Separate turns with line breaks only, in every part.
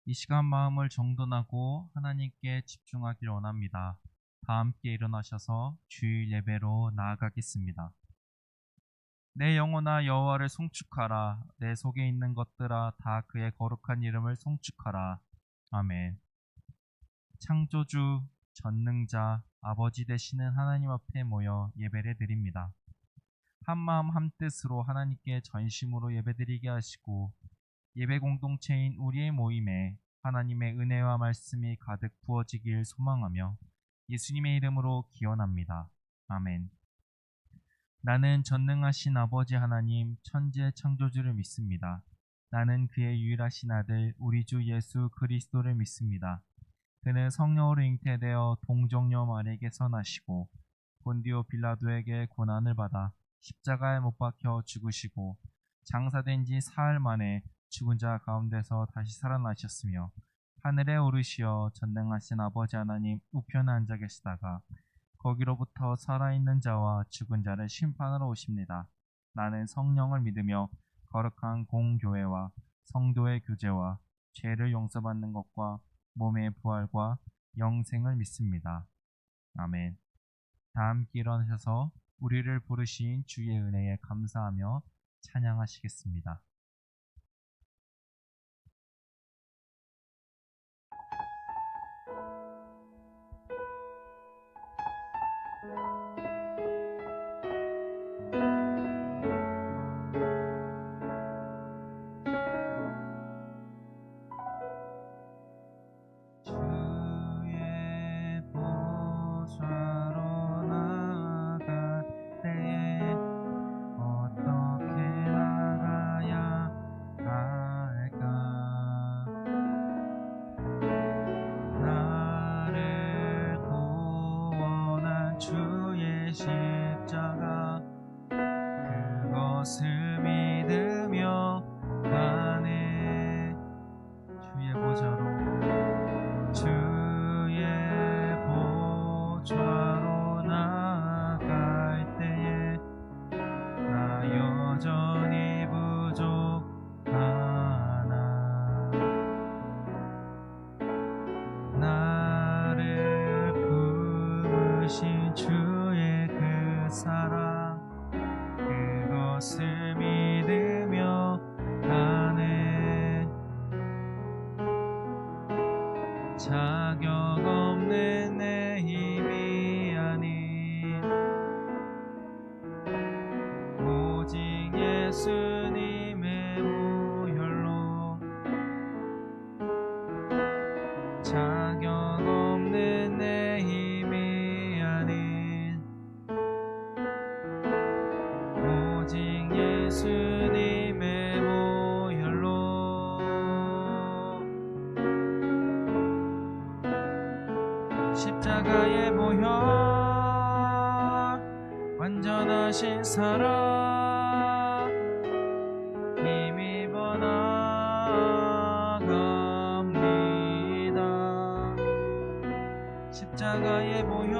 이 시간 마음을 정돈하고 하나님께 집중하기를 원합니다. 다 함께 일어나셔서 주일 예배로 나아가겠습니다. 내 영혼아 여호와를 송축하라. 내 속에 있는 것들아 다 그의 거룩한 이름을 송축하라. 아멘. 창조주, 전능자, 아버지 되시는 하나님 앞에 모여 예배를 드립니다. 한마음 한뜻으로 하나님께 전심으로 예배드리게 하시고 예배 공동체인 우리의 모임에 하나님의 은혜와 말씀이 가득 부어지길 소망하며 예수님의 이름으로 기원합니다. 아멘. 나는 전능하신 아버지 하나님 천지의 창조주를 믿습니다. 나는 그의 유일하신 아들 우리 주 예수 그리스도를 믿습니다. 그는 성령으로 잉태되어 동정녀 마리에게서 나시고 본디오 빌라도에게 고난을 받아 십자가에 못 박혀 죽으시고 장사된 지 사흘 만에 죽은 자 가운데서 다시 살아나셨으며 하늘에 오르시어 전능하신 아버지 하나님 우편에 앉아 계시다가 거기로부터 살아있는 자와 죽은 자를 심판하러 오십니다. 나는 성령을 믿으며 거룩한 공교회와 성도의 교제와 죄를 용서받는 것과 몸의 부활과 영생을 믿습니다. 아멘. 다 함께 일어나셔서 우리를 부르신 주의 은혜에 감사하며 찬양하시겠습니다. 주의 보좌로 나아갈 때에 어떻게 나가야 할까? 나를 구원한 주의 십자가 그것을 믿으며 가네. 주의 보좌로 나아갈 때에 나 여전히 부족하나. 나를 부르신 주의 그 사랑 그것을 믿으며 가네. 자격 없는 내 힘이 아닌 오직 예수님의 보혈로 자격 없는 내 힘이 아닌 오직 예수님의 보혈로 십자가의 보혈 완전하신 사랑 힘입어 나아갑니다. 십자가의 보혈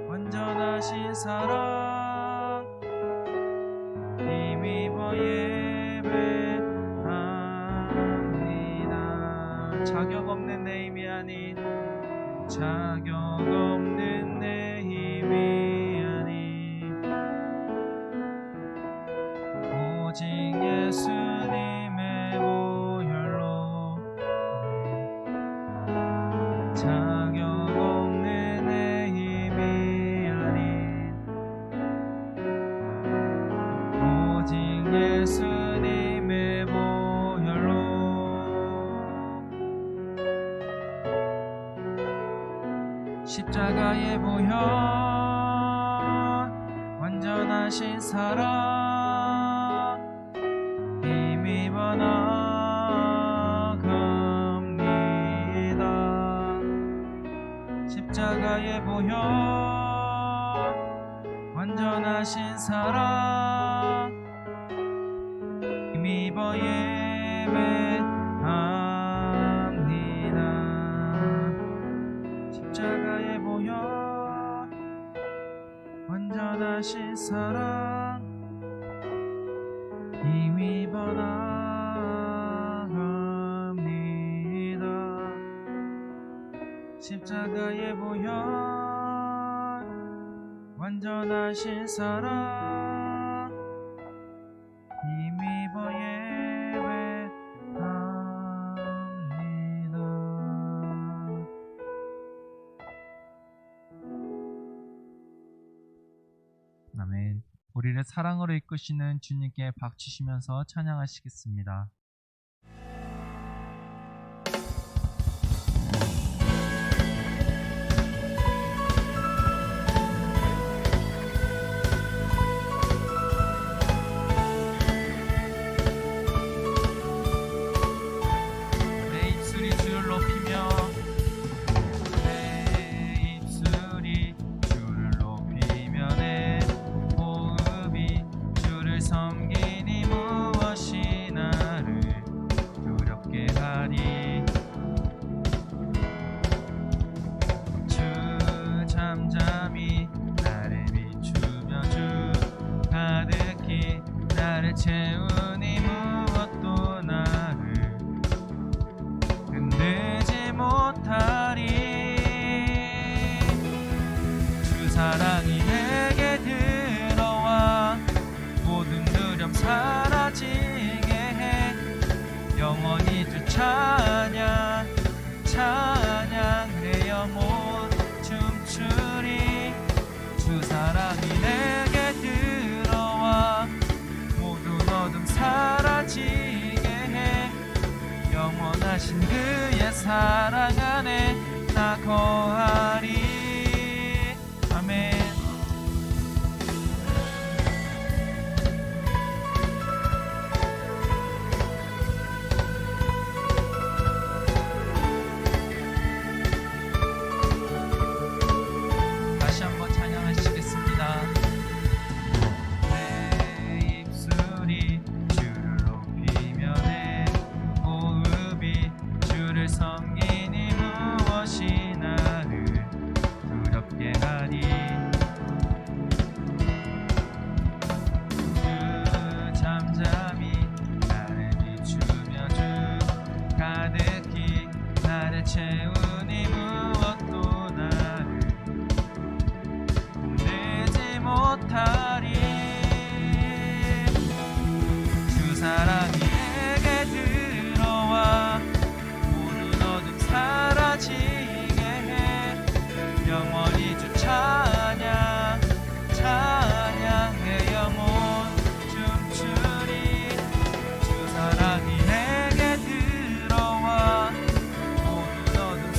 완전하신 사랑 힘입어 예배합니다. 자격 없는 내 힘이 아닌 자격 없는 내 힘이 아닌 오직 예수님의 보혈로 자격 없는 내 힘이 아닌 오직 예수님의 보혈로 십자가의 보혈 완전하신 사랑 힘입어 나아갑니다. 십자가의 보혈 완전하신 사랑 힘입어 예배합니다. 십자가의 보혈 완전하신 사랑 힘입어 나아갑니다. 십자가의 보혈 완전하신 사랑 힘입어 예배합니다. 아멘. 우리를 사랑으로 이끄시는 주님께 박치시면서 찬양하시겠습니다. 내 입술이 주를 높이며 내 입술이 주를 높이며 내 호흡이 주를 섬기니 무엇이 나를 두렵게 하리. 주 잠잠히 나를 비추며 주 가득히 나를 채우니 무엇도 나를 흔들지 못하리. 주 사랑이 내게 들어와 모든 두려움 사라지게 해. 영원히 주 찬양 찬양 내 영혼 춤추리. 주 사랑이 내게 들어와 모든 어둠 사라지게 해. 영원하신 그의 사랑 안에 나 거하리. 아멘. 다시 한번 찬양하시겠습니다. 내 입술이 주를 높이며 내 호흡이 주를 섬기니 무엇이 나를 두렵게 하리. 주 잠잠히 나를 비추며 주 가득히 나를 채우니 무엇도 나를 흔들지 못하리. 주 사랑이 내게 들어와 모든 어둠 사라지게 해. 영원히 주 찬양 찬양 내 영혼 춤추리. 주 사랑이 내게 들어와 모든 어둠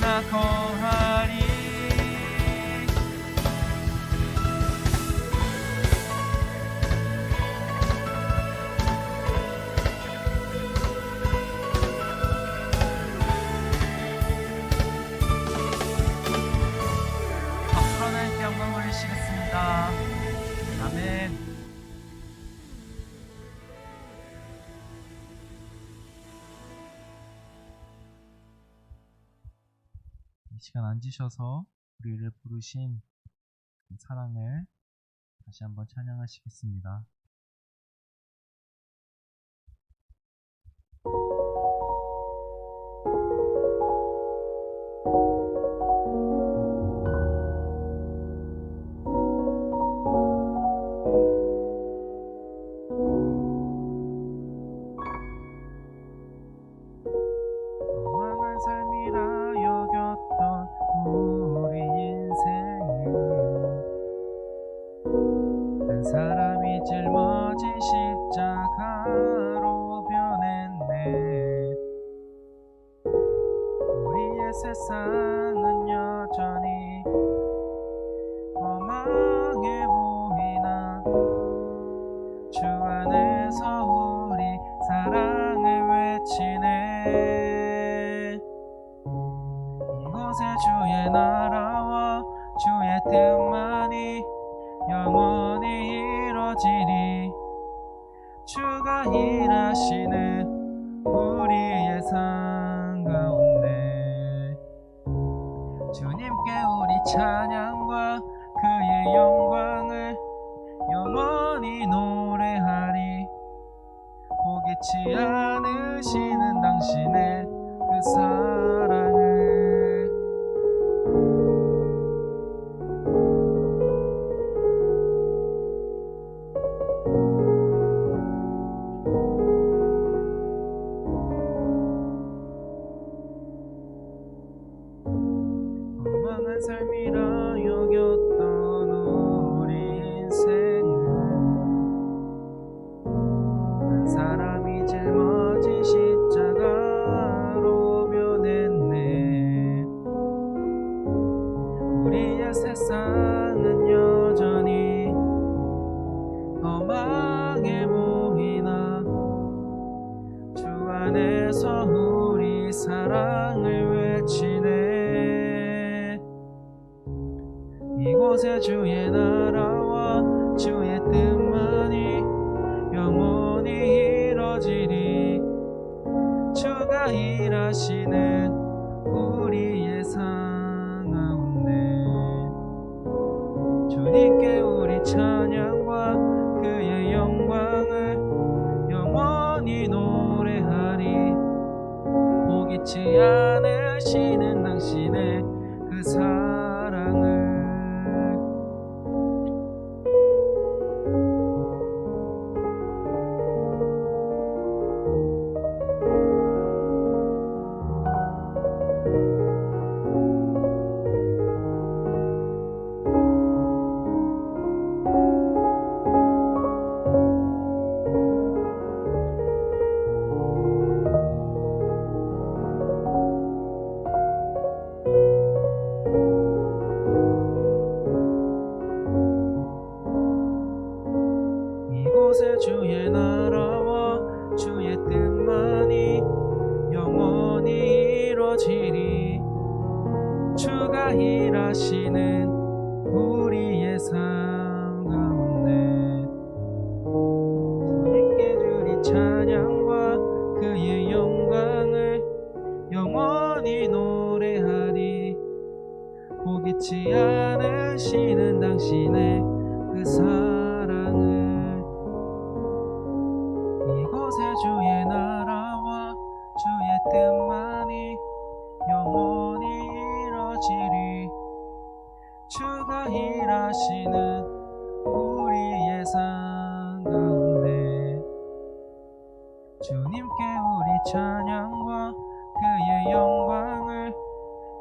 영원히나 거하리. 박수로 하나님께 영광 올리시겠습니다. 아멘. 이 시간 앉으셔서 우리를 부르신 그 사랑을 다시 한번 찬양하시겠습니다. 엉망한 삶이라 여겼던 우리 인생을 한 사람이 짊어진 십자가로 변했네. 우리의 세상은 여전히 험하게 보이나 주 안에서 우리 사랑을 외치네. 이곳에 주의 나라와 주의 뜻만이 영원히 이루어지리. 주가 일하시는 우리의 삶 가운데 주님께 우리 찬양과 그의 영광을 영원히 노래하리. 포기치 않으시는 당신의 그 사랑을. 험한 삶이라 여겼던 우리 인생을 한 사람이 짊어진 십자가로 변했네. 우리의 세상은 여전히 험하게 보이나 주 안에서 우리 사랑을 외치네. 이곳에 주의 나라와 주의 뜻만이 영원히 이루어지리. 주가 일하시는 우리의 삶 가운데 주님께 우리 찬양과 그의 영광을 영원히 노래하리. 포기치 않으시는 당신의 그 사랑을. 이곳에 주의 나라와 주의 뜻만이 영원히 이루어지리. 주가 일하시는 우리의 삶 가운데 주님께 주리 찬양과 그의 영광을 영원히 노래하리. 포기치 않으시는 당신의 그 사랑을. 이곳에 주의 나라와 주의 뜻만이 영원히 이루어지리. 주가 일하시는 우리의 삶 가운데 주님께 우리 찬양과 그의 영광을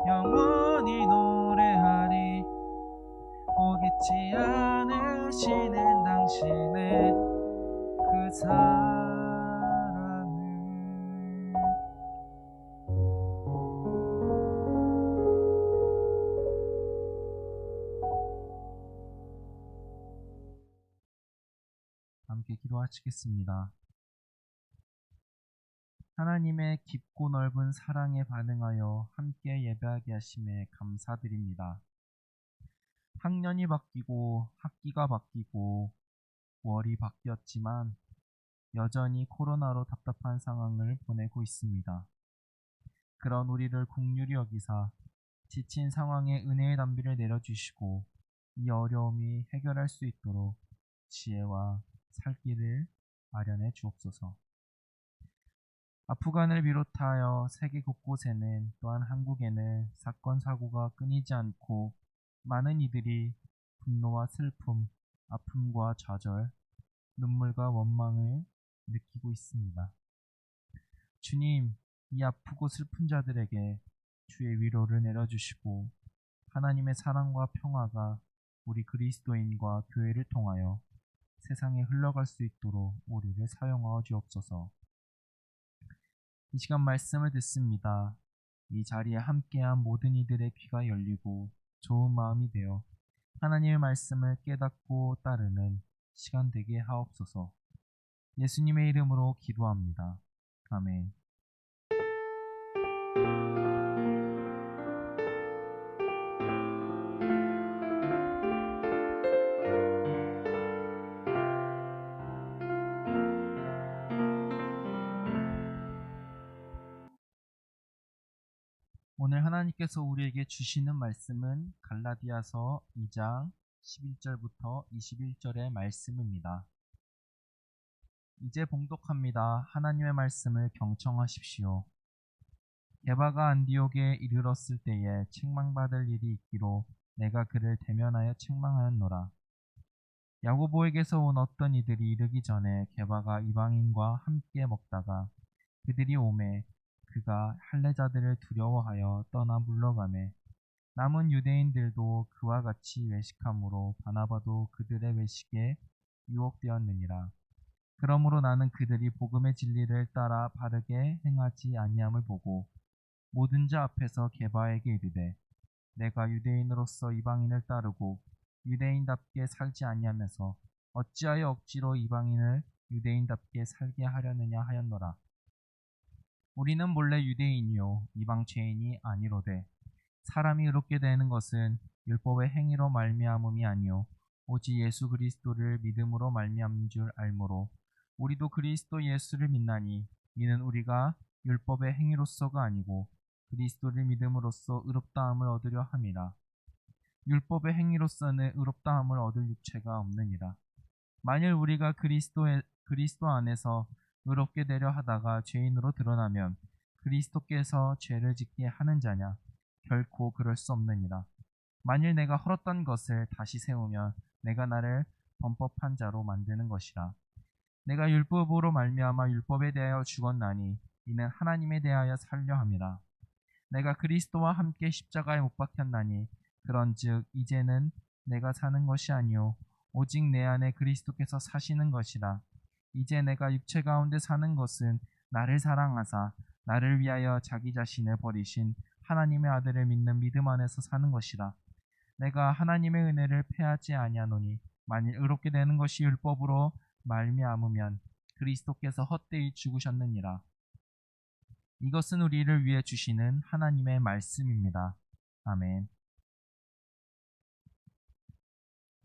영원히 노래하리. 포기치 않으시는 기도하시겠습니다. 하나님의 깊고 넓은 사랑에 반응하여 함께 예배하게 하심에 감사드립니다. 학년이 바뀌고 학기가 바뀌고 월이 바뀌었지만 여전히 코로나로 답답한 상황을 보내고 있습니다. 그런 우리를 긍휼히 여기사 지친 상황에 은혜의 담비를 내려주시고 이 어려움이 해결할 수 있도록 지혜와 살 길을 마련해 주옵소서. 아프간을 비롯하여 세계 곳곳에는 또한 한국에는 사건 사고가 끊이지 않고 많은 이들이 분노와 슬픔, 아픔과 좌절, 눈물과 원망을 느끼고 있습니다. 주님, 이 아프고 슬픈 자들에게 주의 위로를 내려주시고 하나님의 사랑과 평화가 우리 그리스도인과 교회를 통하여 세상에 흘러갈 수 있도록 우리를 사용하여 주옵소서. 이 시간 말씀을 듣습니다. 이 자리에 함께한 모든 이들의 귀가 열리고 좋은 마음이 되어 하나님의 말씀을 깨닫고 따르는 시간 되게 하옵소서. 예수님의 이름으로 기도합니다. 아멘. 오늘 하나님께서 우리에게 주시는 말씀은 갈라디아서 2장 11절부터 21절의 말씀입니다. 이제 봉독합니다. 하나님의 말씀을 경청하십시오. 게바가 안디옥에 이르렀을 때에 책망받을 일이 있기로 내가 그를 대면하여 책망하였노라. 야고보에게서 온 어떤 이들이 이르기 전에 게바가 이방인과 함께 먹다가 그들이 오매 그가 할례자들을 두려워하여 떠나 물러가매 남은 유대인들도 그와 같이 외식함으로 바나바도 그들의 외식에 유혹되었느니라. 그러므로 나는 그들이 복음의 진리를 따라 바르게 행하지 아니함을 보고 모든 자 앞에서 게바에게 이르되 내가 유대인으로서 이방인을 따르고 유대인답게 살지 아니하면서 어찌하여 억지로 이방인을 유대인답게 살게 하려느냐 하였노라. 우리는 본래 유대인이요 이방 죄인이 아니로되 사람이 의롭게 되는 것은 율법의 행위로 말미암음이 아니요 오직 예수 그리스도를 믿음으로 말미암은 줄 알므로 우리도 그리스도 예수를 믿나니 이는 우리가 율법의 행위로서가 아니고 그리스도를 믿음으로써 의롭다함을 얻으려 함이라. 율법의 행위로서는 의롭다함을 얻을 육체가 없느니라. 만일 우리가 그리스도 안에서 의롭게 되려 하다가 죄인으로 드러나면 그리스도께서 죄를 짓게 하는 자냐? 결코 그럴 수 없느니라. 만일 내가 헐었던 것을 다시 세우면 내가 나를 범법한 자로 만드는 것이라. 내가 율법으로 말미암아 율법에 대하여 죽었나니 이는 하나님에 대하여 살려 함이라. 내가 그리스도와 함께 십자가에 못 박혔나니 그런즉 이제는 내가 사는 것이 아니요 오직 내 안에 그리스도께서 사시는 것이라. 이제 내가 육체 가운데 사는 것은 나를 사랑하사 나를 위하여 자기 자신을 버리신 하나님의 아들을 믿는 믿음 안에서 사는 것이라. 내가 하나님의 은혜를 패하지 아니하노니 만일 의롭게 되는 것이 율법으로 말미암으면 그리스도께서 헛되이 죽으셨느니라. 이것은 우리를 위해 주시는 하나님의 말씀입니다. 아멘.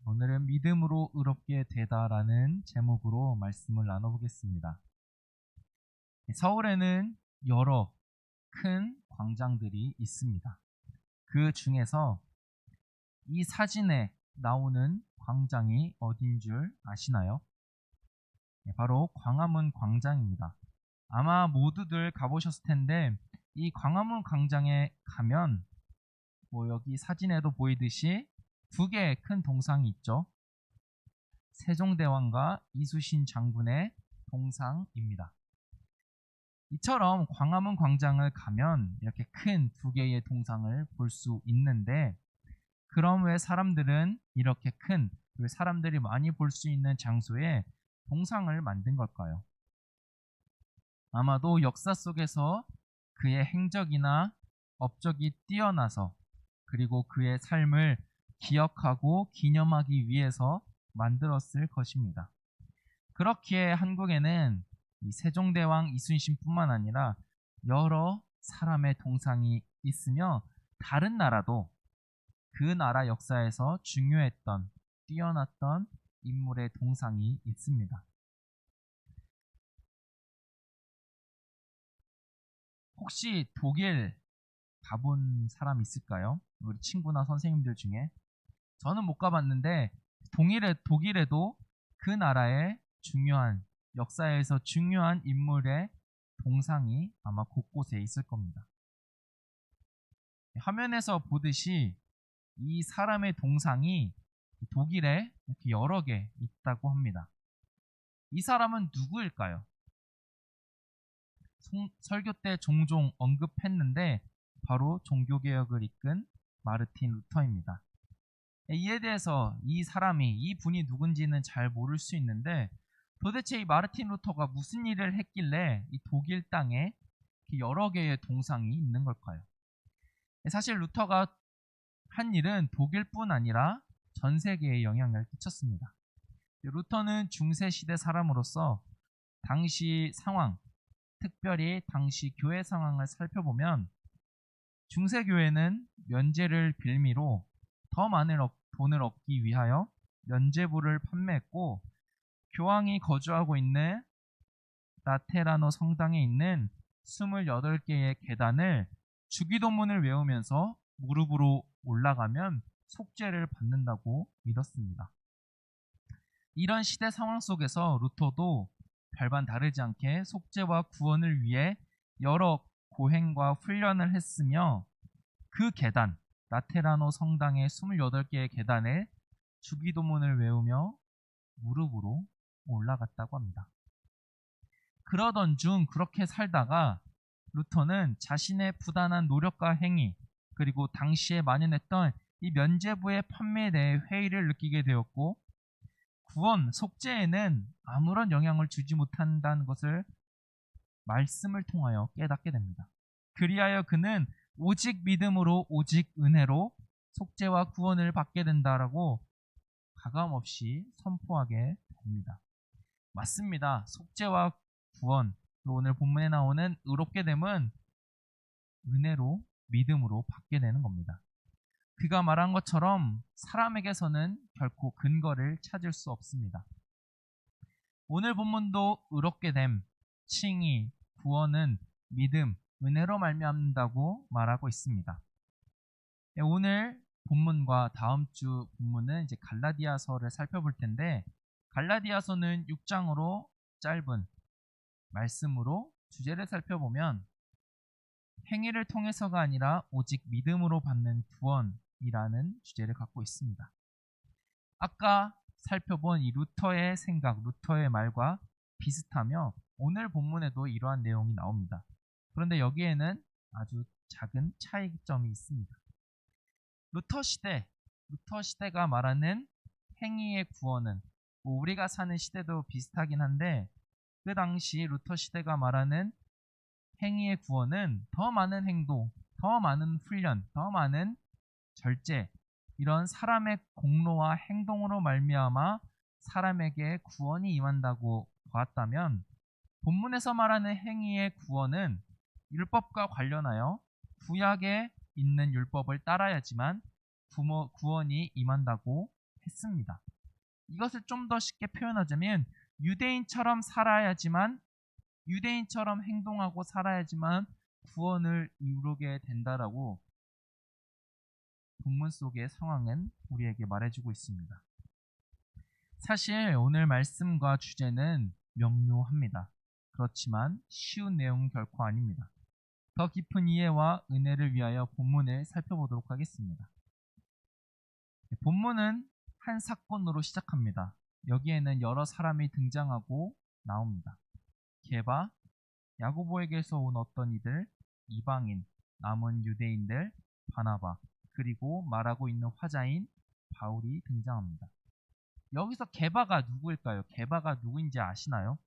오늘은 믿음으로 의롭게 되다라는 제목으로 말씀을 나눠보겠습니다. 서울에는 여러 큰 광장들이 있습니다. 그 중에서 이 사진에 나오는 광장이 어딘 줄 아시나요? 바로 광화문 광장입니다. 아마 모두들 가보셨을 텐데 이 광화문 광장에 가면 여기 사진에도 보이듯이 두 개의 큰 동상이 있죠. 세종대왕과 이순신 장군의 동상입니다. 이처럼 광화문 광장을 가면 이렇게 큰 두 개의 동상을 볼 수 있는데 그럼 왜 사람들은 이렇게 큰 사람들이 많이 볼 수 있는 장소에 동상을 만든 걸까요? 아마도 역사 속에서 그의 행적이나 업적이 뛰어나서 그리고 그의 삶을 기억하고 기념하기 위해서 만들었을 것입니다. 그렇기에 한국에는 이 세종대왕 이순신뿐만 아니라 여러 사람의 동상이 있으며 다른 나라도 그 나라 역사에서 중요했던 뛰어났던 인물의 동상이 있습니다. 혹시 독일 가본 사람 있을까요? 우리 친구나 선생님들 중에. 저는 못 가봤는데 독일에도 그 나라의 중요한 역사에서 중요한 인물의 동상이 아마 곳곳에 있을 겁니다. 화면에서 보듯이 이 사람의 동상이 독일에 이렇게 여러 개 있다고 합니다. 이 사람은 누구일까요? 설교 때 종종 언급했는데 바로 종교개혁을 이끈 마르틴 루터입니다. 이에 대해서 이 분이 누군지는 잘 모를 수 있는데 도대체 이 마르틴 루터가 무슨 일을 했길래 이 독일 땅에 여러 개의 동상이 있는 걸까요? 사실 루터가 한 일은 독일뿐 아니라 전 세계에 영향을 끼쳤습니다. 루터는 중세시대 사람으로서 당시 상황, 특별히 당시 교회 상황을 살펴보면 중세교회는 면제를 빌미로 더 많은 돈을 얻기 위하여 면제부를 판매했고 교황이 거주하고 있는 라테라노 성당에 있는 28개의 계단을 주기도문을 외우면서 무릎으로 올라가면 속죄를 받는다고 믿었습니다. 이런 시대 상황 속에서 루터도 별반 다르지 않게 속죄와 구원을 위해 여러 고행과 훈련을 했으며 그 계단, 라테라노 성당의 28개의 계단을 주기도문을 외우며 무릎으로 올라갔다고 합니다. 그러던 중 그렇게 살다가 루터는 자신의 부단한 노력과 행위 그리고 당시에 만연했던 이 면죄부의 판매에 대해 회의를 느끼게 되었고 구원, 속죄에는 아무런 영향을 주지 못한다는 것을 말씀을 통하여 깨닫게 됩니다. 그리하여 그는 오직 믿음으로 오직 은혜로 속죄와 구원을 받게 된다라고 가감없이 선포하게 됩니다. 맞습니다. 속죄와 구원, 오늘 본문에 나오는 의롭게 됨은 은혜로 믿음으로 받게 되는 겁니다. 그가 말한 것처럼 사람에게서는 결코 근거를 찾을 수 없습니다. 오늘 본문도 의롭게 됨, 칭의, 구원은 믿음, 은혜로 말미암는다고 말하고 있습니다. 오늘 본문과 다음 주 본문은 이제 갈라디아서를 살펴볼 텐데 갈라디아서는 6장으로 짧은 말씀으로 주제를 살펴보면 행위를 통해서가 아니라 오직 믿음으로 받는 구원이라는 주제를 갖고 있습니다. 아까 살펴본 이 루터의 생각, 루터의 말과 비슷하며 오늘 본문에도 이러한 내용이 나옵니다. 그런데 여기에는 아주 작은 차이점이 있습니다. 루터 시대가 말하는 행위의 구원은 우리가 사는 시대도 비슷하긴 한데 그 당시 루터 시대가 말하는 행위의 구원은 더 많은 행동, 더 많은 훈련, 더 많은 절제 이런 사람의 공로와 행동으로 말미암아 사람에게 구원이 임한다고 보았다면 본문에서 말하는 행위의 구원은 율법과 관련하여 구약에 있는 율법을 따라야지만 구원이 임한다고 했습니다. 이것을 좀 더 쉽게 표현하자면 유대인처럼 행동하고 살아야지만 구원을 이루게 된다라고 본문 속의 상황은 우리에게 말해주고 있습니다. 사실 오늘 말씀과 주제는 명료합니다. 그렇지만 쉬운 내용은 결코 아닙니다. 더 깊은 이해와 은혜를 위하여 본문을 살펴보도록 하겠습니다. 본문은 한 사건으로 시작합니다. 여기에는 여러 사람이 등장하고 나옵니다. 게바, 야고보에게서 온 어떤 이들, 이방인, 남은 유대인들, 바나바, 그리고 말하고 있는 화자인 바울이 등장합니다. 여기서 게바가 누구일까요? 게바가 누구인지 아시나요?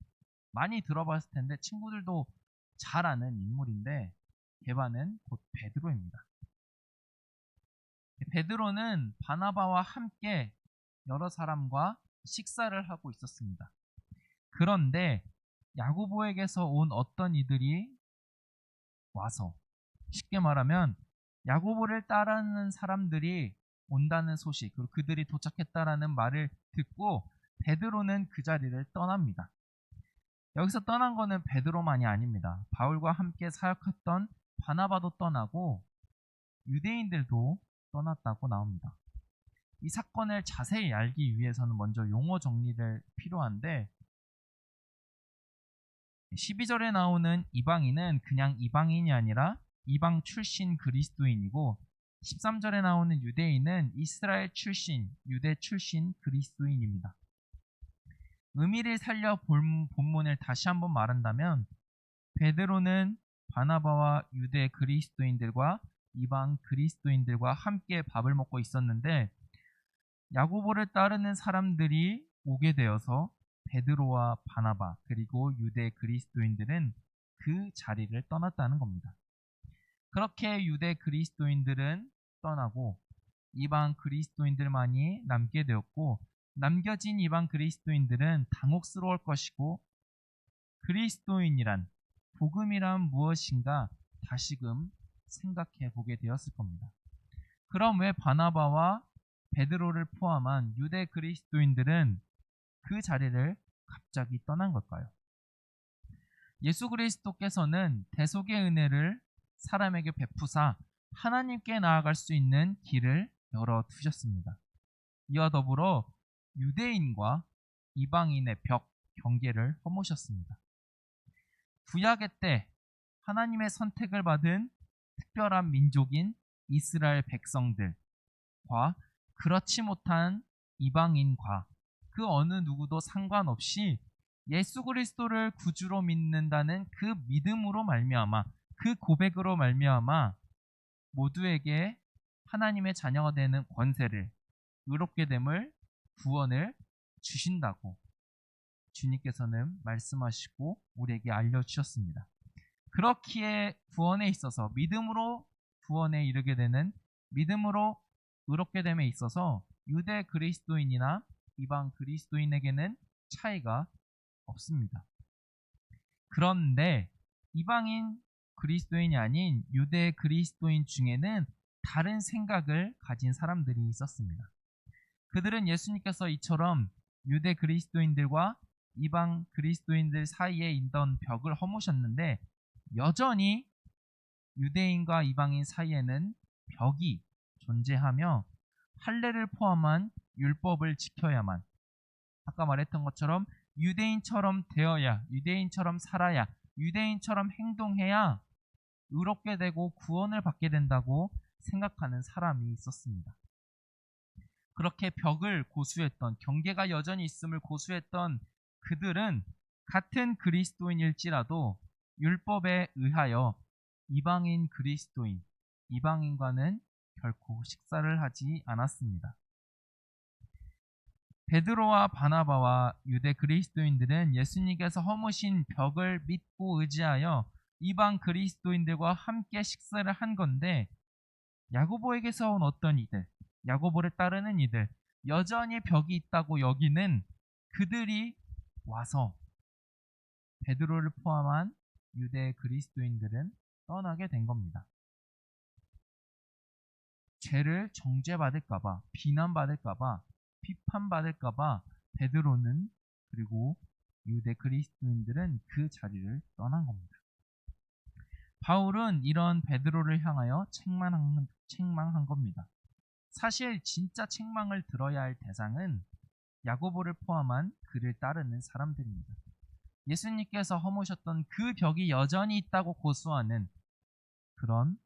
많이 들어봤을 텐데 친구들도 잘 아는 인물인데 게바는 곧 베드로입니다. 베드로는 바나바와 함께 여러 사람과 식사를 하고 있었습니다. 그런데 야고보에게서 온 어떤 이들이 와서, 쉽게 말하면 야고보를 따르는 사람들이 온다는 소식, 그리고 그들이 도착했다라는 말을 듣고 베드로는 그 자리를 떠납니다. 여기서 떠난 거는 베드로만이 아닙니다. 바울과 함께 사역했던 바나바도 떠나고 유대인들도 떠났다고 나옵니다. 이 사건을 자세히 알기 위해서는 먼저 용어 정리를 필요한데, 12절에 나오는 이방인은 그냥 이방인이 아니라 이방 출신 그리스도인이고, 13절에 나오는 유대인은 이스라엘 출신, 유대 출신 그리스도인입니다. 의미를 살려 본문을 다시 한번 말한다면, 베드로는 바나바와 유대 그리스도인들과 이방 그리스도인들과 함께 밥을 먹고 있었는데, 야고보를 따르는 사람들이 오게 되어서 베드로와 바나바 그리고 유대 그리스도인들은 그 자리를 떠났다는 겁니다. 그렇게 유대 그리스도인들은 떠나고 이방 그리스도인들만이 남게 되었고, 남겨진 이방 그리스도인들은 당혹스러울 것이고, 그리스도인이란, 복음이란 무엇인가 다시금 생각해 보게 되었을 겁니다. 그럼 왜 바나바와 베드로를 포함한 유대 그리스도인들은 그 자리를 갑자기 떠난 걸까요? 예수 그리스도께서는 대속의 은혜를 사람에게 베푸사 하나님께 나아갈 수 있는 길을 열어두셨습니다. 이와 더불어 유대인과 이방인의 벽, 경계를 허무셨습니다. 구약의 때 하나님의 선택을 받은 특별한 민족인 이스라엘 백성들과 그렇지 못한 이방인과 그 어느 누구도 상관없이 예수 그리스도를 구주로 믿는다는 그 믿음으로 말미암아, 그 고백으로 말미암아 모두에게 하나님의 자녀가 되는 권세를, 의롭게 됨을, 구원을 주신다고 주님께서는 말씀하시고 우리에게 알려주셨습니다. 그렇기에 구원에 있어서 믿음으로 구원에 이르게 되는, 믿음으로 의롭게 됨에 있어서 유대 그리스도인이나 이방 그리스도인에게는 차이가 없습니다. 그런데 이방인 그리스도인이 아닌 유대 그리스도인 중에는 다른 생각을 가진 사람들이 있었습니다. 그들은 예수님께서 이처럼 유대 그리스도인들과 이방 그리스도인들 사이에 있던 벽을 허무셨는데, 여전히 유대인과 이방인 사이에는 벽이 존재하며 할례를 포함한 율법을 지켜야만, 아까 말했던 것처럼 유대인처럼 되어야, 유대인처럼 살아야, 유대인처럼 행동해야 의롭게 되고 구원을 받게 된다고 생각하는 사람이 있었습니다. 그렇게 벽을 고수했던, 경계가 여전히 있음을 고수했던 그들은 같은 그리스도인일지라도 율법에 의하여 이방인 그리스도인, 이방인과는 결코 식사를 하지 않았습니다. 베드로와 바나바와 유대 그리스도인들은 예수님께서 허무신 벽을 믿고 의지하여 이방 그리스도인들과 함께 식사를 한 건데, 야고보에게서 온 어떤 이들, 야고보를 따르는 이들, 여전히 벽이 있다고 여기는 그들이 와서 베드로를 포함한 유대 그리스도인들은 떠나게 된 겁니다. 죄를 정죄받을까봐, 비난받을까봐, 비판받을까봐 베드로는, 그리고 유대 그리스도인들은 그 자리를 떠난 겁니다. 바울은 이런 베드로를 향하여 책망한 겁니다. 사실 진짜 책망을 들어야 할 대상은 야고보를 포함한 그를 따르는 사람들입니다. 예수님께서 허무셨던 그 벽이 여전히 있다고 고수하는, 그런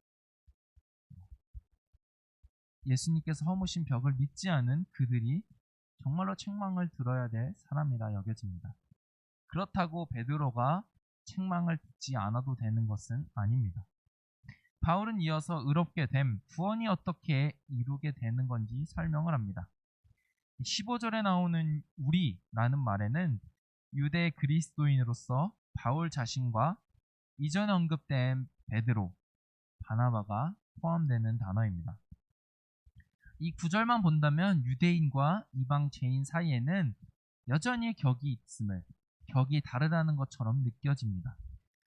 예수님께서 허무신 벽을 믿지 않은 그들이 정말로 책망을 들어야 될 사람이라 여겨집니다. 그렇다고 베드로가 책망을 듣지 않아도 되는 것은 아닙니다. 바울은 이어서 의롭게 됨, 구원이 어떻게 이루게 되는 건지 설명을 합니다. 15절에 나오는 우리라는 말에는 유대 그리스도인으로서 바울 자신과 이전에 언급된 베드로, 바나바가 포함되는 단어입니다. 이 구절만 본다면 유대인과 이방 죄인 사이에는 여전히 격이 있음을, 격이 다르다는 것처럼 느껴집니다.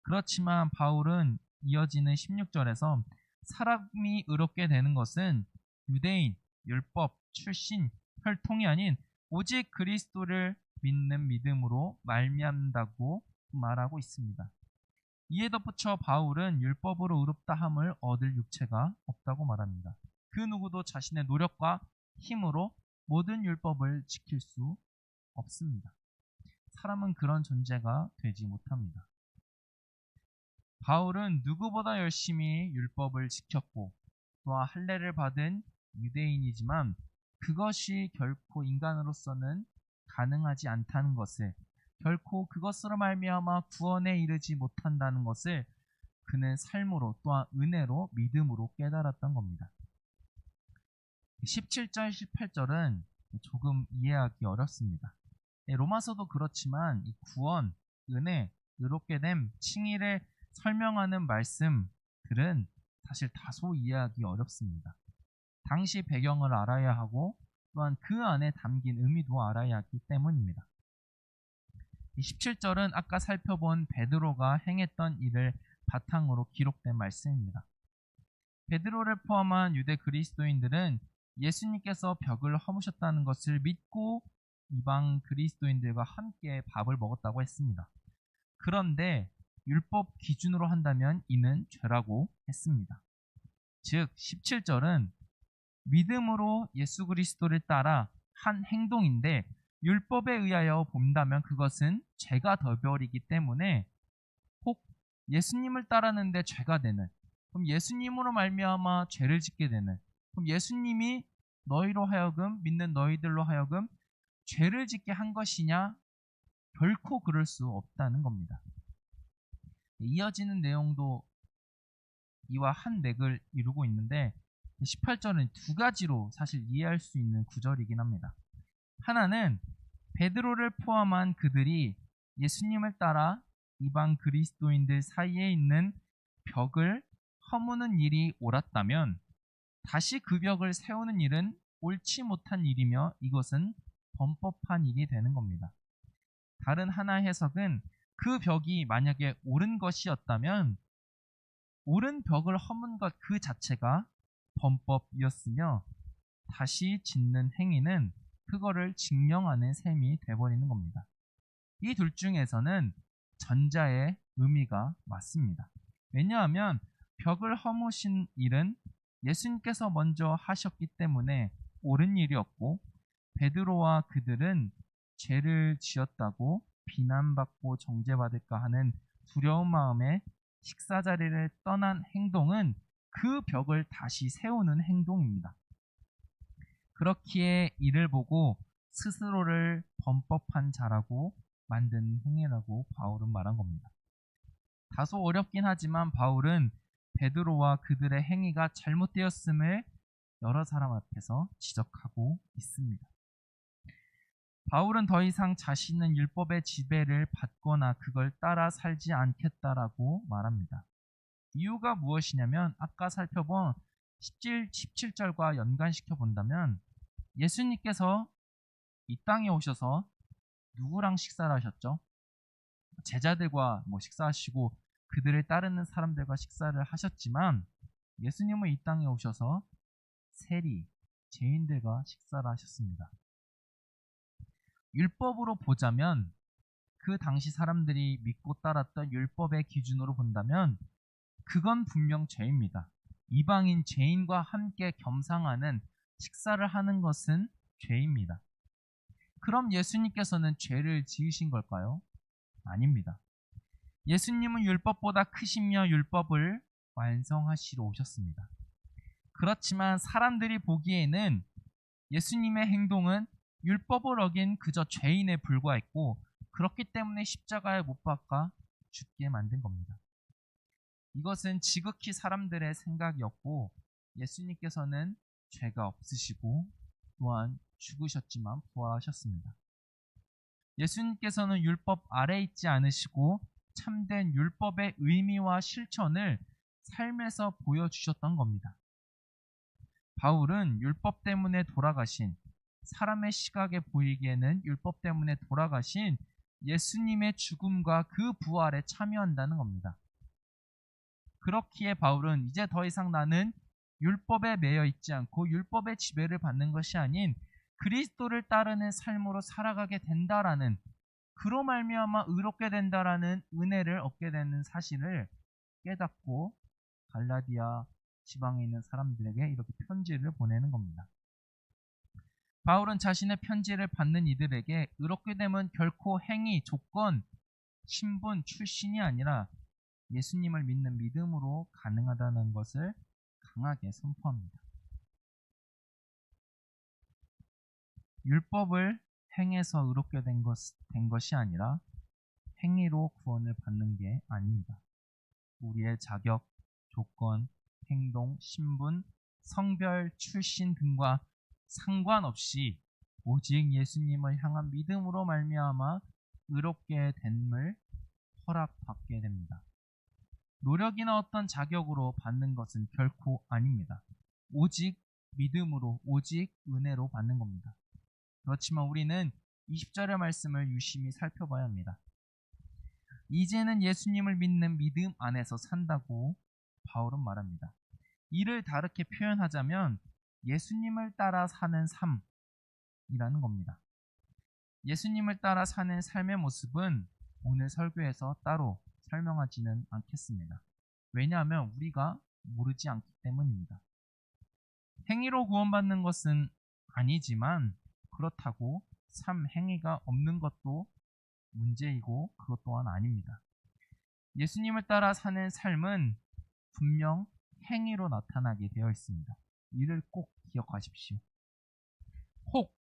그렇지만 바울은 이어지는 16절에서 사람이 의롭게 되는 것은 유대인, 율법, 출신, 혈통이 아닌 오직 그리스도를 믿는 믿음으로 말미암다고 말하고 있습니다. 이에 덧붙여 바울은 율법으로 의롭다함을 얻을 육체가 없다고 말합니다. 그 누구도 자신의 노력과 힘으로 모든 율법을 지킬 수 없습니다. 사람은 그런 존재가 되지 못합니다. 바울은 누구보다 열심히 율법을 지켰고 또한 할례를 받은 유대인이지만 그것이 결코 인간으로서는 가능하지 않다는 것을, 결코 그것으로 말미암아 구원에 이르지 못한다는 것을 그는 삶으로 또한 은혜로 믿음으로 깨달았던 겁니다. 17절, 18절은 조금 이해하기 어렵습니다. 로마서도 그렇지만 이 구원, 은혜, 의롭게 됨, 칭의를 설명하는 말씀들은 사실 다소 이해하기 어렵습니다. 당시 배경을 알아야 하고 또한 그 안에 담긴 의미도 알아야 하기 때문입니다. 17절은 아까 살펴본 베드로가 행했던 일을 바탕으로 기록된 말씀입니다. 베드로를 포함한 유대 그리스도인들은 예수님께서 벽을 허무셨다는 것을 믿고 이방 그리스도인들과 함께 밥을 먹었다고 했습니다. 그런데 율법 기준으로 한다면 이는 죄라고 했습니다. 즉 17절은 믿음으로 예수 그리스도를 따라 한 행동인데 율법에 의하여 본다면 그것은 죄가 되버리기 때문에 혹 예수님을 따르는데 죄가 되는, 그럼 예수님으로 말미암아 죄를 짓게 되는, 그럼 예수님이 너희로 하여금, 믿는 너희들로 하여금 죄를 짓게 한 것이냐? 결코 그럴 수 없다는 겁니다. 이어지는 내용도 이와 한 맥을 이루고 있는데 18절은 두 가지로 사실 이해할 수 있는 구절이긴 합니다. 하나는 베드로를 포함한 그들이 예수님을 따라 이방 그리스도인들 사이에 있는 벽을 허무는 일이 옳았다면 다시 그 벽을 세우는 일은 옳지 못한 일이며 이것은 범법한 일이 되는 겁니다. 다른 하나의 해석은 그 벽이 만약에 옳은 것이었다면 옳은 벽을 허문 것 그 자체가 범법이었으며 다시 짓는 행위는 그거를 증명하는 셈이 돼버리는 겁니다. 이 둘 중에서는 전자의 의미가 맞습니다. 왜냐하면 벽을 허무신 일은 예수님께서 먼저 하셨기 때문에 옳은 일이었고 베드로와 그들은 죄를 지었다고 비난받고 정죄받을까 하는 두려운 마음에 식사 자리를 떠난 행동은 그 벽을 다시 세우는 행동입니다. 그렇기에 이를 보고 스스로를 범법한 자라고 만든 행위라고 바울은 말한 겁니다. 다소 어렵긴 하지만 바울은 베드로와 그들의 행위가 잘못되었음을 여러 사람 앞에서 지적하고 있습니다. 바울은 더 이상 자신은 율법의 지배를 받거나 그걸 따라 살지 않겠다라고 말합니다. 이유가 무엇이냐면 아까 살펴본 17절과 연관시켜 본다면 예수님께서 이 땅에 오셔서 누구랑 식사를 하셨죠? 제자들과 식사하시고 그들을 따르는 사람들과 식사를 하셨지만 예수님은 이 땅에 오셔서 세리, 죄인들과 식사를 하셨습니다. 율법으로 보자면 그 당시 사람들이 믿고 따랐던 율법의 기준으로 본다면 그건 분명 죄입니다. 이방인 죄인과 함께 겸상하는 식사를 하는 것은 죄입니다. 그럼 예수님께서는 죄를 지으신 걸까요? 아닙니다. 예수님은 율법보다 크시며 율법을 완성하시러 오셨습니다. 그렇지만 사람들이 보기에는 예수님의 행동은 율법을 어긴 그저 죄인에 불과했고 그렇기 때문에 십자가에 못 박아 죽게 만든 겁니다. 이것은 지극히 사람들의 생각이었고 예수님께서는 죄가 없으시고 또한 죽으셨지만 부활하셨습니다. 예수님께서는 율법 아래 있지 않으시고 참된 율법의 의미와 실천을 삶에서 보여주셨던 겁니다. 바울은 율법 때문에 돌아가신, 사람의 시각에 보이기에는 율법 때문에 돌아가신 예수님의 죽음과 그 부활에 참여한다는 겁니다. 그렇기에 바울은 이제 더 이상 나는 율법에 매여 있지 않고 율법의 지배를 받는 것이 아닌 그리스도를 따르는 삶으로 살아가게 된다라는, 그로 말미암아 의롭게 된다라는 은혜를 얻게 되는 사실을 깨닫고 갈라디아 지방에 있는 사람들에게 이렇게 편지를 보내는 겁니다. 바울은 자신의 편지를 받는 이들에게 의롭게 됨은 결코 행위, 조건, 신분, 출신이 아니라 예수님을 믿는 믿음으로 가능하다는 것을 강하게 선포합니다. 율법을 행해서 의롭게 된 것이 아니라 행위로 구원을 받는 게 아닙니다. 우리의 자격, 조건, 행동, 신분, 성별, 출신 등과 상관없이 오직 예수님을 향한 믿음으로 말미암아 의롭게 됨을 허락받게 됩니다. 노력이나 어떤 자격으로 받는 것은 결코 아닙니다. 오직 믿음으로, 오직 은혜로 받는 겁니다. 그렇지만 우리는 20절의 말씀을 유심히 살펴봐야 합니다. 이제는 예수님을 믿는 믿음 안에서 산다고 바울은 말합니다. 이를 다르게 표현하자면 예수님을 따라 사는 삶이라는 겁니다. 예수님을 따라 사는 삶의 모습은 오늘 설교에서 따로 설명하지는 않겠습니다. 왜냐하면 우리가 모르지 않기 때문입니다. 행위로 구원받는 것은 아니지만 그렇다고 행위가 없는 것도 문제이고 그것 또한 아닙니다. 예수님을 따라 사는 삶은 분명 행위로 나타나게 되어 있습니다. 이를 꼭 기억하십시오. 혹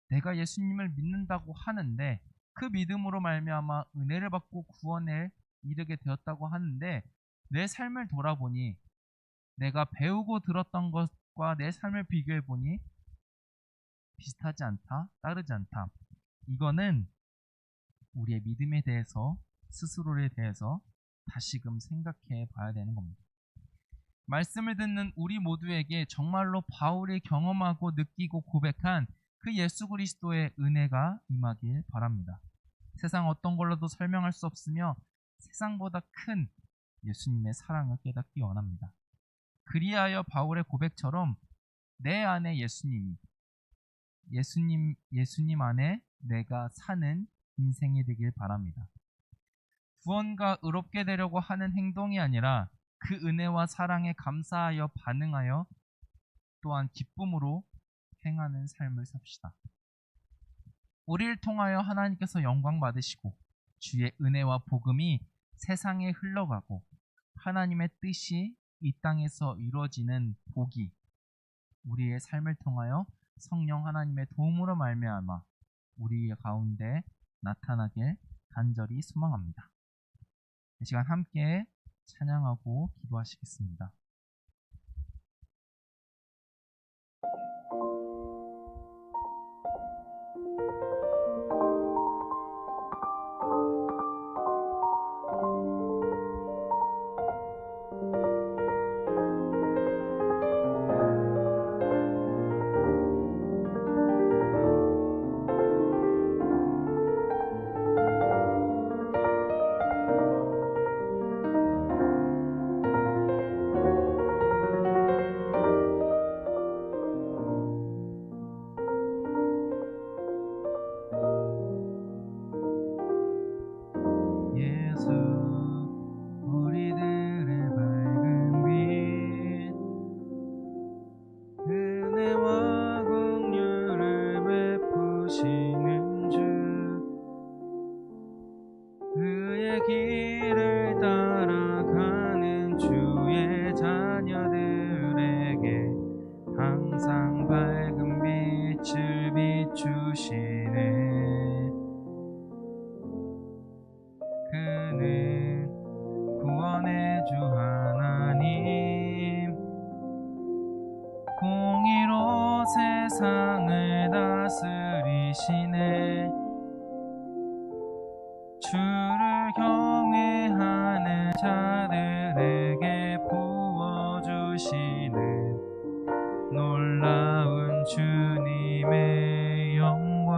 내가 예수님을 믿는다고 하는데 그 믿음으로 말미암아 은혜를 받고 구원에 이르게 되었다고 하는데 내 삶을 돌아보니 내가 배우고 들었던 것과 내 삶을 비교해 보니 비슷하지 않다, 따르지 않다. 이거는 우리의 믿음에 대해서, 스스로에 대해서 다시금 생각해 봐야 되는 겁니다. 말씀을 듣는 우리 모두에게 정말로 바울이 경험하고 느끼고 고백한 그 예수 그리스도의 은혜가 임하길 바랍니다. 세상 어떤 걸로도 설명할 수 없으며 세상보다 큰 예수님의 사랑을 깨닫기 원합니다. 그리하여 바울의 고백처럼 내 안에 예수님 안에 내가 사는 인생이 되길 바랍니다. 구원과 의롭게 되려고 하는 행동이 아니라 그 은혜와 사랑에 감사하여 반응하여 또한 기쁨으로 행하는 삶을 삽시다. 우리를 통하여 하나님께서 영광 받으시고 주의 은혜와 복음이 세상에 흘러가고 하나님의 뜻이 이 땅에서 이루어지는 복이 우리의 삶을 통하여 성령 하나님의 도움으로 말미암아 우리 가운데 나타나길 간절히 소망합니다. 이 시간 함께 찬양하고 기도하시겠습니다.
세상을 다스리시네. 주를 경외하는 자들에게 부어주시는 놀라운 주님의 영광.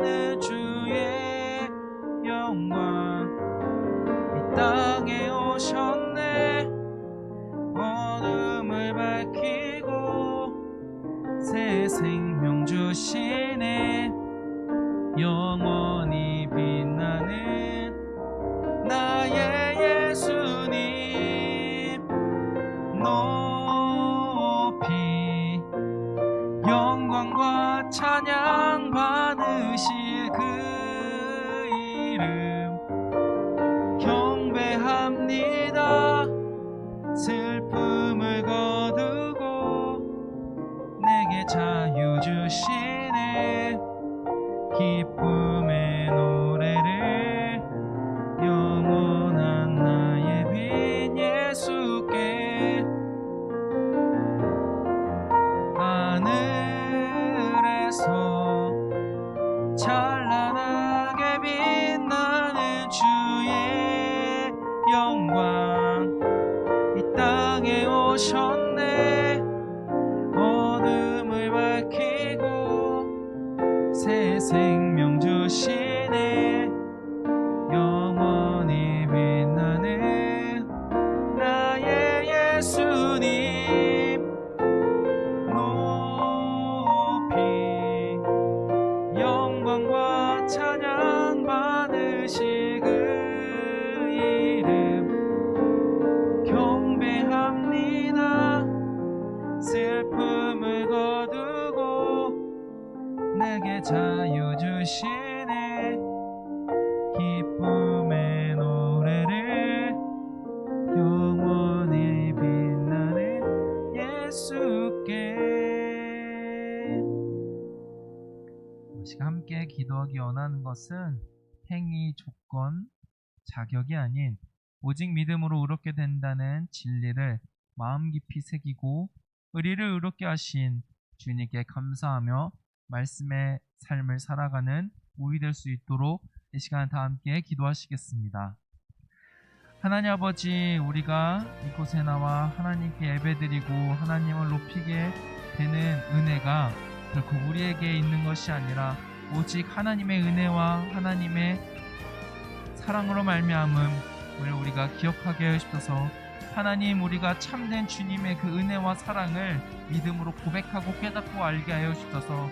하는 주의 영광 이 땅에 오셨네. 어둠을 밝히고 새 생명 주시네. 영원히 빛나는 나의 예수님 높이 영광과 찬양 받으실 그 이름 경배합니다. 슬픔을 거두고 내게 자유 주시네. 기쁨의 노래를 영원한 나의 빈 예수께 하늘에서 찬란하게 빛나는 주의 영광 이 땅에 오셨네. 어둠을 밝히고 새 생명 주시네. 영원히 빛나는 나의 예수님 높이 영광과 찬양 받으실 그 이름 경배합니다. 슬픔을 거두고 내게 자유 주시네. 기쁨의 노래를 영원히 빛나는 예수께. 우리가 함께 기도하기 원하는 것은 행위, 조건, 자격이 아닌 오직 믿음으로 의롭게 된다는 진리를 마음 깊이 새기고 의리를 의롭게 하신 주님께 감사하며 말씀의 삶을 살아가는 우리 될 수 있도록 이 시간 다 함께 기도하시겠습니다. 하나님 아버지, 우리가 이곳에 나와 하나님께 예배드리고 하나님을 높이게 되는 은혜가 결코 우리에게 있는 것이 아니라 오직 하나님의 은혜와 하나님의 사랑으로 말미암음을 우리가 기억하게 하시옵소서. 하나님, 우리가 참된 주님의 그 은혜와 사랑을 믿음으로 고백하고 깨닫고 알게 하여 주셔서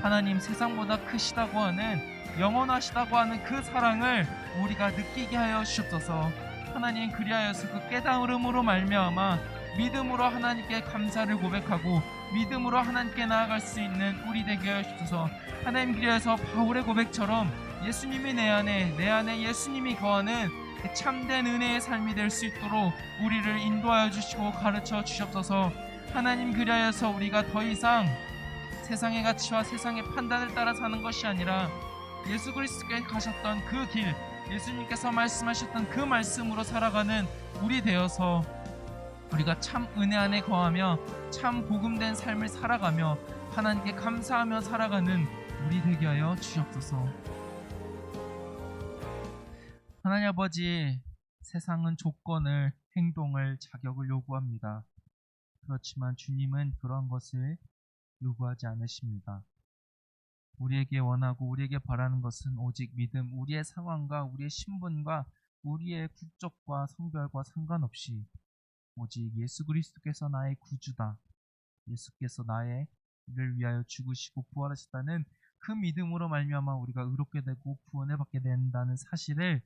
하나님, 세상보다 크시다고 하는 영원하시다고 하는 그 사랑을 우리가 느끼게 하여 주옵소서. 하나님, 그리하여서 그 깨달음으로 말미암아 믿음으로 하나님께 감사를 고백하고 믿음으로 하나님께 나아갈 수 있는 우리 되게 하여 주옵소서. 하나님, 그리하여서 바울의 고백처럼 예수님이 내 안에 예수님이 거하는 참된 은혜의 삶이 될 수 있도록 우리를 인도하여 주시고 가르쳐 주시옵소서. 하나님, 그리하여서 우리가 더 이상 세상의 가치와 세상의 판단을 따라 사는 것이 아니라 예수 그리스도께 가셨던 그 길, 예수님께서 말씀하셨던 그 말씀으로 살아가는 우리 되어서 우리가 참 은혜 안에 거하며 참 복음된 삶을 살아가며 하나님께 감사하며 살아가는 우리 되게 하여 주시옵소서. 하나님 아버지, 세상은 조건을, 행동을, 자격을 요구합니다. 그렇지만 주님은 그런 것을 요구하지 않으십니다. 우리에게 원하고 우리에게 바라는 것은 오직 믿음, 우리의 상황과 우리의 신분과 우리의 국적과 성별과 상관없이 오직 예수 그리스도께서 나의 구주다, 예수께서 나를 위하여 죽으시고 부활하셨다는 그 믿음으로 말미암아 우리가 의롭게 되고 구원을 받게 된다는 사실을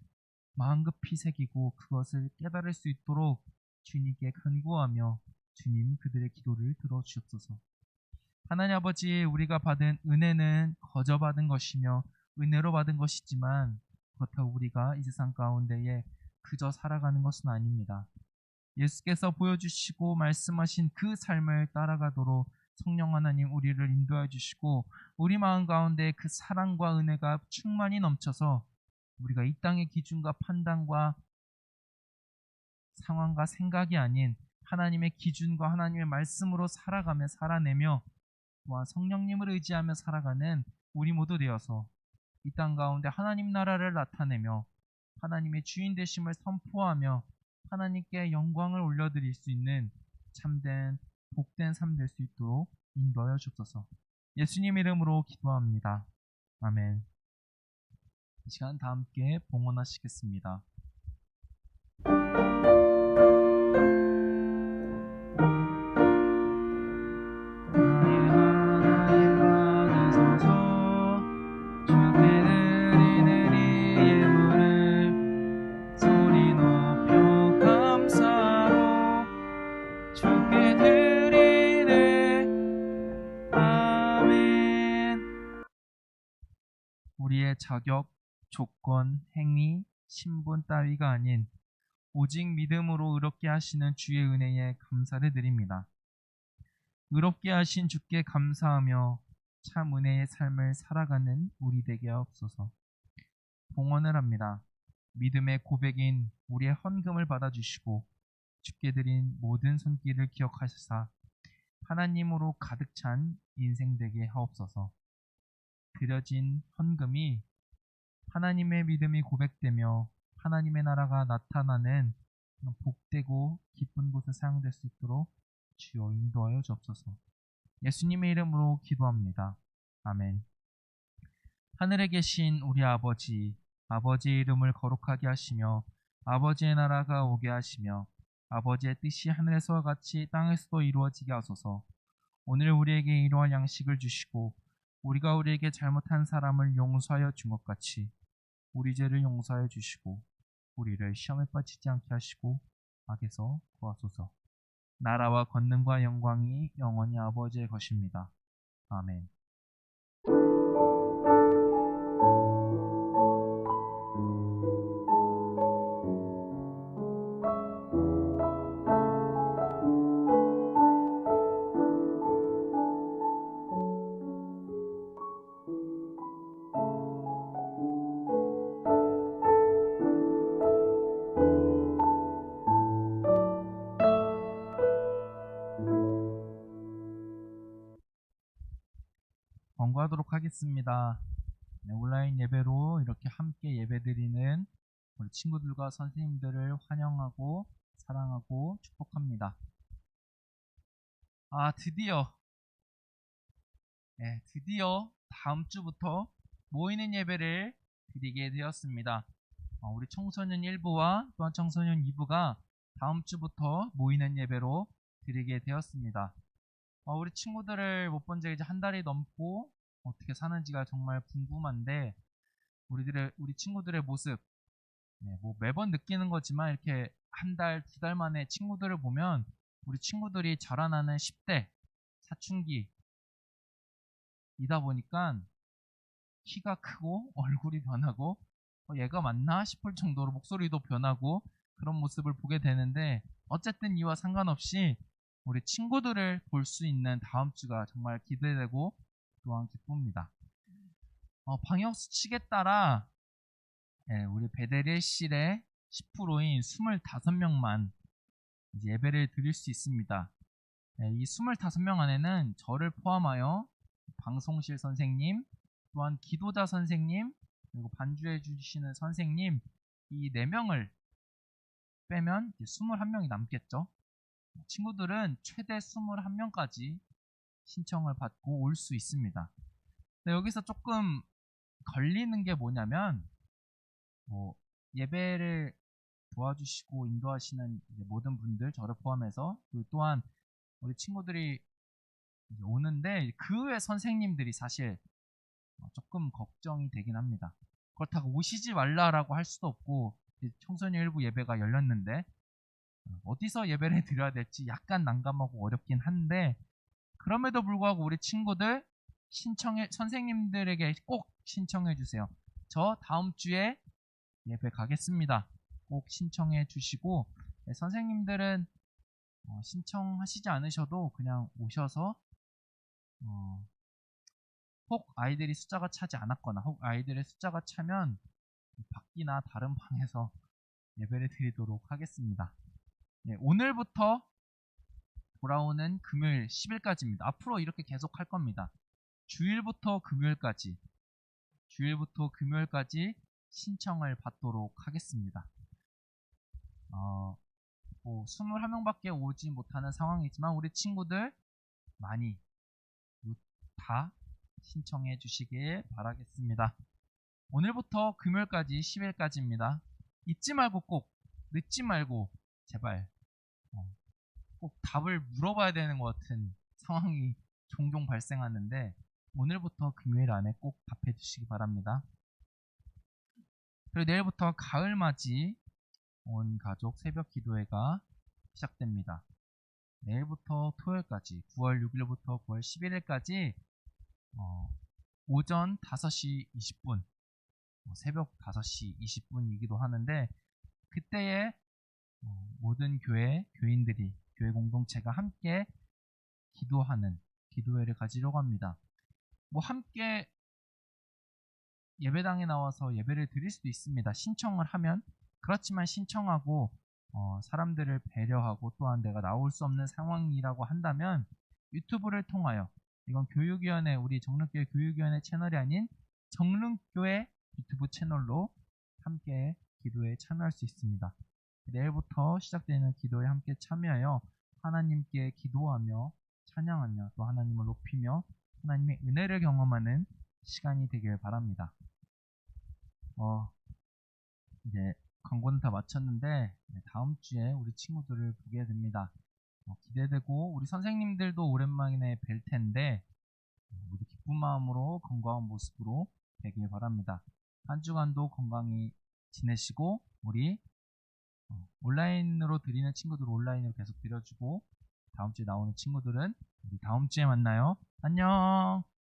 마음 깊이 새기고 그것을 깨달을 수 있도록 주님께 간구하며 주님 그들의 기도를 들어주옵소서. 하나님 아버지, 우리가 받은 은혜는 거저 받은 것이며 은혜로 받은 것이지만 그렇다고 우리가 이 세상 가운데에 그저 살아가는 것은 아닙니다. 예수께서 보여주시고 말씀하신 그 삶을 따라가도록 성령 하나님 우리를 인도해 주시고 우리 마음 가운데 그 사랑과 은혜가 충만히 넘쳐서 우리가 이 땅의 기준과 판단과 상황과 생각이 아닌 하나님의 기준과 하나님의 말씀으로 살아가며 살아내며 또한 성령님을 의지하며 살아가는 우리 모두 되어서 이 땅 가운데 하나님 나라를 나타내며 하나님의 주인 되심을 선포하며 하나님께 영광을 올려드릴 수 있는 참된 복된 삶 될 수 있도록 인도하여 주옵소서. 예수님 이름으로 기도합니다. 아멘. 이 시간 다 함께 봉헌하시겠습니다. 우리의 자격, 조건, 행위, 신분 따위가 아닌 오직 믿음으로 의롭게 하시는 주의 은혜에 감사를 드립니다. 의롭게 하신 주께 감사하며 참 은혜의 삶을 살아가는 우리 되게 하옵소서. 봉헌을 합니다. 믿음의 고백인 우리의 헌금을 받아주시고 주께 드린 모든 손길을 기억하시사 하나님으로 가득 찬 인생 되게 하옵소서. 드려진 헌금이 하나님의 믿음이 고백되며 하나님의 나라가 나타나는 복되고 기쁜 곳에 사용될 수 있도록 주여 인도하여 주옵소서. 예수님의 이름으로 기도합니다. 아멘. 하늘에 계신 우리 아버지, 아버지의 이름을 거룩하게 하시며 아버지의 나라가 오게 하시며 아버지의 뜻이 하늘에서와 같이 땅에서도 이루어지게 하소서. 오늘 우리에게 이러한 양식을 주시고 우리가 우리에게 잘못한 사람을 용서하여 준 것 같이 우리 죄를 용서하여 주시고 우리를 시험에 빠지지 않게 하시고 악에서 구하소서. 나라와 권능과 영광이 영원히 아버지의 것입니다. 아멘. 권고하도록 하겠습니다. 네, 온라인 예배로 이렇게 함께 예배드리는 우리 친구들과 선생님들을 환영하고 사랑하고 축복합니다. 드디어 다음 주부터 모이는 예배를 드리게 되었습니다. 우리 청소년 1부와 또한 청소년 2부가 다음 주부터 모이는 예배로 드리게 되었습니다. 우리 친구들을 못 본 지 이제 한 달이 넘고 어떻게 사는지가 정말 궁금한데 우리 친구들의 모습 뭐 매번 느끼는 거지만 이렇게 한 달, 두 달 만에 친구들을 보면 우리 친구들이 자라나는 10대 사춘기이다 보니까 키가 크고 얼굴이 변하고 얘가 맞나 싶을 정도로 목소리도 변하고 그런 모습을 보게 되는데 어쨌든 이와 상관없이 우리 친구들을 볼 수 있는 다음 주가 정말 기대되고 또한 기쁩니다. 방역 수칙에 따라 우리 베델1실의 10%인 25명만 예배를 드릴 수 있습니다. 이 25명 안에는 저를 포함하여 방송실 선생님, 또한 기도자 선생님, 그리고 반주해 주시는 선생님 이 4명을 빼면 21명이 남겠죠. 친구들은 최대 21명까지 신청을 받고 올 수 있습니다. 여기서 조금 걸리는 게 뭐냐면 예배를 도와주시고 인도하시는 모든 분들 저를 포함해서 또한 우리 친구들이 오는데 그 외 선생님들이 사실 조금 걱정이 되긴 합니다. 그렇다고 오시지 말라라고 할 수도 없고 청소년 일부 예배가 열렸는데 어디서 예배를 드려야 될지 약간 난감하고 어렵긴 한데 그럼에도 불구하고 우리 친구들 선생님들에게 꼭 신청해 주세요. 저 다음 주에 예배 가겠습니다. 꼭 신청해 주시고 선생님들은 신청하시지 않으셔도 그냥 오셔서 혹 아이들이 숫자가 차지 않았거나 혹 아이들의 숫자가 차면 밖이나 다른 방에서 예배를 드리도록 하겠습니다. 오늘부터 돌아오는 금요일 10일까지입니다. 앞으로 이렇게 계속 할 겁니다. 주일부터 금요일까지 신청을 받도록 하겠습니다. 21명밖에 오지 못하는 상황이지만 우리 친구들 많이 다 신청해 주시길 바라겠습니다. 오늘부터 금요일까지 10일까지입니다. 잊지 말고 꼭 늦지 말고 제발 꼭 답을 물어봐야 되는 것 같은 상황이 종종 발생하는데 오늘부터 금요일 안에 꼭 답해 주시기 바랍니다. 그리고 내일부터 가을맞이 온 가족 새벽 기도회가 시작됩니다. 내일부터 토요일까지 9월 6일부터 9월 11일까지 오전 5시 20분 새벽 5시 20분이기도 하는데 그때에 모든 교인들이 교회 공동체가 함께 기도하는 기도회를 가지려고 합니다. 함께 예배당에 나와서 예배를 드릴 수도 있습니다. 신청을 하면. 그렇지만 신청하고 사람들을 배려하고 또한 내가 나올 수 없는 상황이라고 한다면 유튜브를 통하여 이건 교육위원회 우리 정릉교회 교육위원회 채널이 아닌 정릉교회 유튜브 채널로 함께 기도에 참여할 수 있습니다. 내일부터 시작되는 기도에 함께 참여하여 하나님께 기도하며 찬양하며 또 하나님을 높이며 하나님의 은혜를 경험하는 시간이 되길 바랍니다. 이제 광고는 다 마쳤는데 다음 주에 우리 친구들을 보게 됩니다. 기대되고 우리 선생님들도 오랜만에 뵐 텐데 모두 기쁜 마음으로 건강한 모습으로 되길 바랍니다. 한 주간도 건강히 지내시고 우리 온라인으로 드리는 친구들 온라인으로 계속 드려주고 다음 주에 나오는 친구들은 우리 다음 주에 만나요. 안녕.